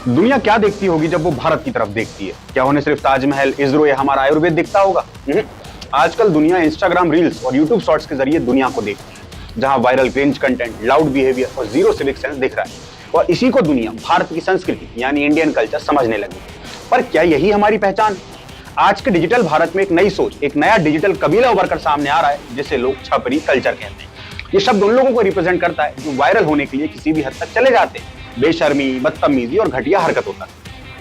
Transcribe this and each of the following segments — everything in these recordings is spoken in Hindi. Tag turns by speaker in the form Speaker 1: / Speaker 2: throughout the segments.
Speaker 1: दुनिया क्या देखती होगी जब वो भारत की तरफ देखती है? क्या उन्हें सिर्फ ताजमहल, इसरो या हमारा आयुर्वेद दिखता होगा? आजकल दुनिया इंस्टाग्राम रील्स और यूट्यूब शॉर्ट्स के जरिए दुनिया को देखती है, जहां viral cringe content, loud behaviour और जीरो सिविक सेंस दिख रहा है। और इसी को दुनिया भारत की संस्कृति यानी इंडियन कल्चर समझने लगी। पर क्या यही हमारी पहचान? आज के डिजिटल भारत में एक नई सोच, एक नया डिजिटल कबीला उभर कर सामने आ रहा है, जिसे लोग छपरी कल्चर कहते हैं। ये शब्द उन लोगों को रिप्रेजेंट करता है जो वायरल होने के लिए किसी भी हद तक चले जाते हैं, बेशर्मी, बदतमीजी और घटिया हरकतों तक।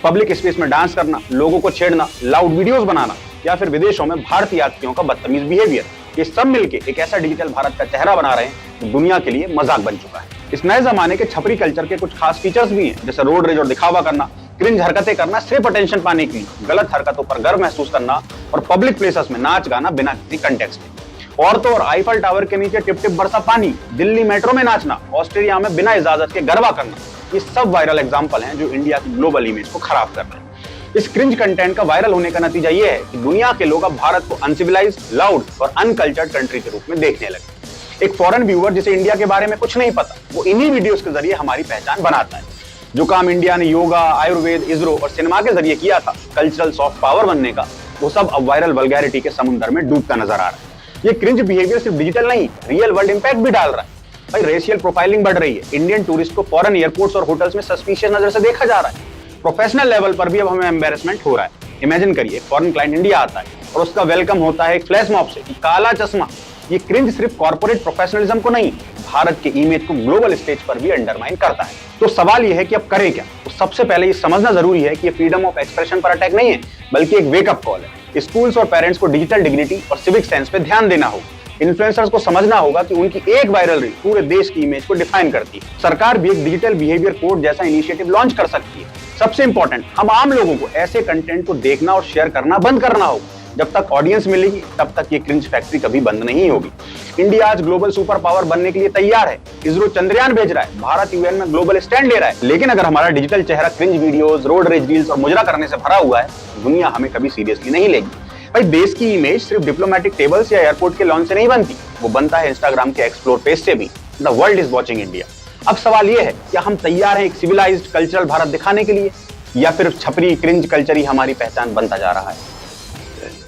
Speaker 1: पब्लिक स्पेस में डांस करना, लोगों को छेड़ना, लाउड वीडियोस बनाना या फिर विदेशों में भारतीय यात्रियों का बदतमीज बिहेवियर, ये सब मिलके एक ऐसा डिजिटल भारत का चेहरा बना रहे हैं जो दुनिया के लिए मजाक बन चुका है। इस नए जमाने के छपरी कल्चर के कुछ खास फीचर्स भी हैं, जैसे रोड रेज और दिखावा करना, क्रिंज हरकतें करना सिर्फ अटेंशन पाने के लिए, गलत हरकतों पर गर्व महसूस करना और पब्लिक प्लेसेस में नाच गाना बिना किसी कंटेक्स्ट के। औरतों और आईफल टावर के नीचे टिप टिप बरसा पानी, दिल्ली मेट्रो में नाचना, ऑस्ट्रेलिया में बिना इजाजत के गरबा करना, ये सब वायरल एग्जाम्पल हैं जो इंडिया की ग्लोबल इमेज को खराब कर रहे हैं। इस क्रिंज कंटेंट का वायरल होने का नतीजा ये है कि दुनिया के लोग अब भारत को अनसिविलाइज्ड, लाउड और अनकल्चर्ड कंट्री के रूप में देखने लगे। एक फॉरेन व्यूअर जिसे इंडिया के बारे में कुछ नहीं पता, वो इन्हीं वीडियोस के जरिए हमारी पहचान बनाता है। जो काम इंडिया ने योगा, आयुर्वेद, इसरो और सिनेमा के जरिए किया था, कल्चरल सॉफ्ट पावर बनने का, वो सब अब वायरल वल्गैरिटी के समुद्र में डूबता नजर आ रहा है। ये क्रिंज बिहेवियर सिर्फ डिजिटल नहीं, रियल वर्ल्ड इंपैक्ट भी डाल रहा है। भाई, रेशियल प्रोफाइलिंग बढ़ रही है, इंडियन टूरिस्ट को फॉरेन एयरपोर्ट्स और होटल्स में सस्पिशियस नजर से देखा जा रहा है। प्रोफेशनल लेवल पर भी अब हमें एम्बैरेसमेंट हो रहा है। इमेजिन करिए, फॉरेन क्लाइंट इंडिया आता है और उसका वेलकम होता है एक फ्लैश मॉब से, काला चश्मा। ये क्रिंज सिर्फ कॉर्पोरेट प्रोफेशनलिज्म को नहीं, भारत के इमेज को ग्लोबल स्टेज पर भी अंडरमाइन करता है। तो सवाल ये है कि अब करें क्या? तो सबसे पहले ये समझना जरूरी है कि ये फ्रीडम ऑफ एक्सप्रेशन पर अटैक नहीं है, बल्कि एक वेकअप कॉल है। स्कूल्स और पेरेंट्स को डिजिटल डिग्निटी और सिविक सेंस पे ध्यान देना होगा। इन्फ्लुएंसर्स को समझना होगा कि उनकी एक वायरल रील पूरे देश की इमेज को डिफाइन करती है। सरकार भी एक डिजिटल बिहेवियर कोड जैसा इनिशिएटिव लॉन्च कर सकती है। सबसे इंपॉर्टेंट, हम आम लोगों को ऐसे कंटेंट को देखना और शेयर करना बंद करना होगा। जब तक ऑडियंस मिलेगी, तब तक ये क्रिंज फैक्ट्री कभी बंद नहीं होगी। इंडिया आज ग्लोबल सुपर पावर बनने के लिए तैयार है। इसरो चंद्रयान भेज रहा है, भारत यूएन में ग्लोबल स्टैंड ले रहा है। लेकिन अगर हमारा डिजिटल चेहरा cringe videos, road rage reels और मुजरा करने से भरा हुआ है, दुनिया हमें कभी सीरियसली नहीं लेगी। भाई, देश की इमेज सिर्फ डिप्लोमेटिक टेबल्स या एयरपोर्ट के लॉन्च से नहीं बनती, वो बनता है इंस्टाग्राम के एक्सप्लोर पेज से भी। The world is watching India. अब सवाल ये है, क्या हम तैयार हैं एक सिविलाइज्ड कल्चरल भारत दिखाने के लिए, या फिर छपरी क्रिंज कल्चर ही हमारी पहचान बनता जा रहा है?